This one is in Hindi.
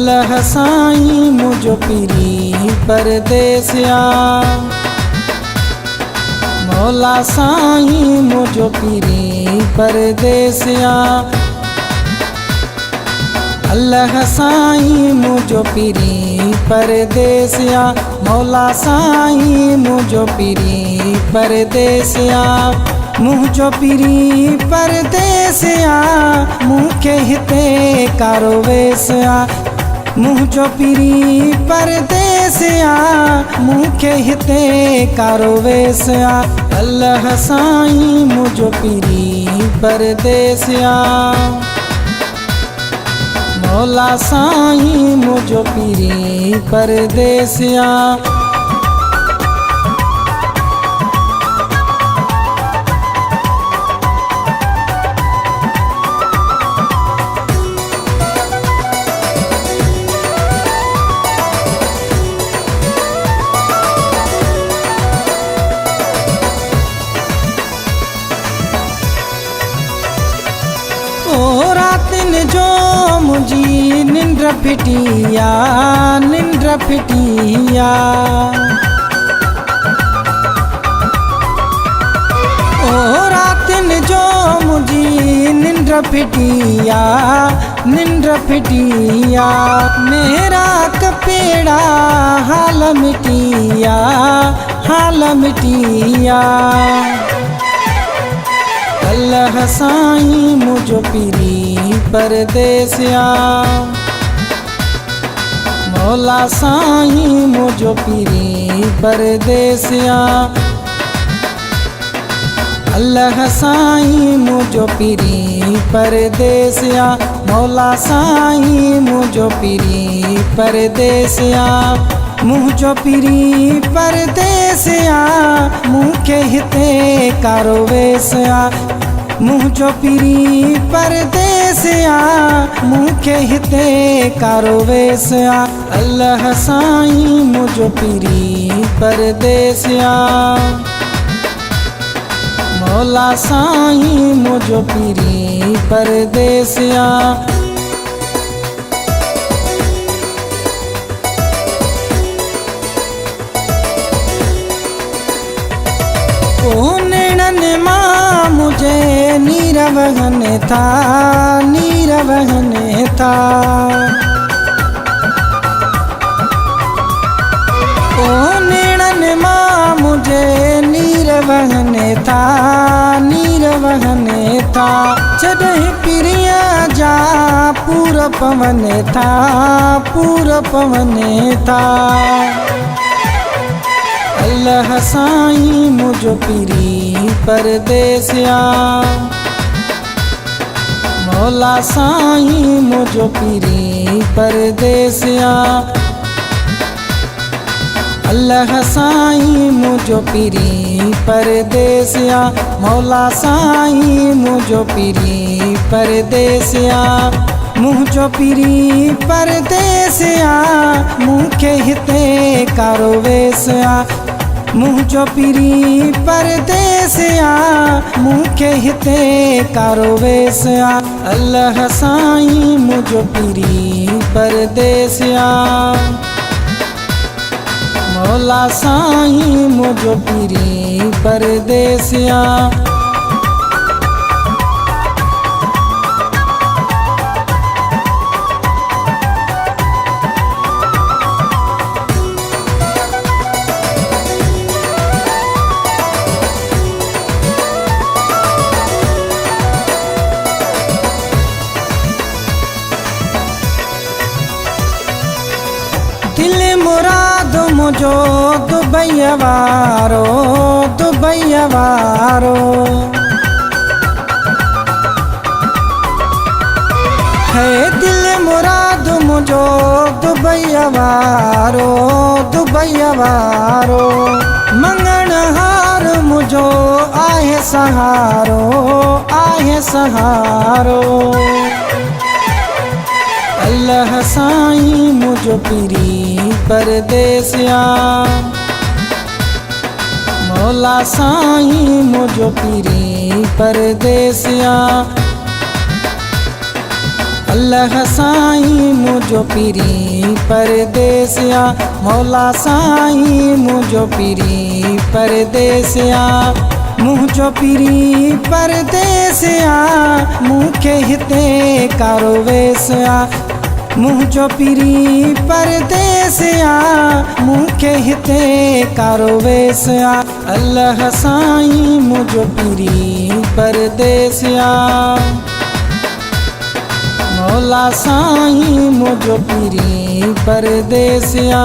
अल्लाह साईं मुझो पीरी परदेसिया। मौला साईं मुझो पीरी परदेसिया। अल्लाह साईं मुझो पीरी परदेसिया। मौला साईं मुझो पीरी परदेसिया। मुझो पीरी परदेसिया मुखे हिते कारो वेसिया। मुझो पीरी परदेसिया मुखे हिते कारो वेसिया। अल्लाह साईं मुझो पीरी परदेसिया। मौला साईं मुझो पीरी परदेसिया। रातिन जो मुझी निंद्र फिटिया निंद्र फिटिया। ओ रातिन जो मुझी निंद्र फिटिया निंद्र फिटिया। मेरा कपेड़ा हाल मिटिया हाल मिटिया। अल्लाह साईं मुझो पीरी परदेसिया। मौला साईं मुझो पीरी परदेसिया। अल्लाह साईं मुझो पीरी परदेसिया। मौला साईं मुझो पीरी परदेसिया। मुझो पीरी परदेसिया मुखे हिते कारो वेसिया। मुझो पीरी परदेसिया मुखे हिते कारो वेसिया। अल्लाह साईं मुझो पीरी परदेसिया। मौला साईं मुझो पीरी परदेसिया। नेणन मां मुझे नीर वहने था नीर वहने था। ओ नेणन मां मुझे नीर वहने था नीर वहने था। जॾहिं पिरिया जा पूर पवने था पूर पवने था। अल्लाह साईं मुझो पीरी परदेसिया। मौला साईं मुझो पीरी परदेसिया। अल्लाह साईं मुझो पीरी परदेसिया। मौला साईं मुझो पीरी परदेसिया। मुझो पीरी परदेसिया मुखे हिते कारो वेसिया। मुझो पीरी परदेसिया मुखे हिते कारो वेसिया। अल्लाह साईं मुझो पीरी परदेसिया। मौला साईं मुझो पीरी परदेसिया। दिल मुराद मुझो दुबैया वारो दुबैया वारो। है दिल मुराद मुझो दुबैया वारो दुबैया वारो। मंगण हार मुझो आहे सहारो आहे सहारो। अल्लाह साईं मुझो पीरी परदेसिया। मौला साईं मुझो पीरी परदेसिया। अल्लाह साईं मुझो पीरी परदेसिया मौला साईं मुझो पीरी परदेसिया मुझो पीरी परदेसिया मूंखे हिते कारो वेसिया मुझो पीरी परदेसिया मूंखे हिते कारो वेसिया अल्लाह साईं मुझो पीरी परदेसिया मौला साईं मुझो पीरी परदेसिया।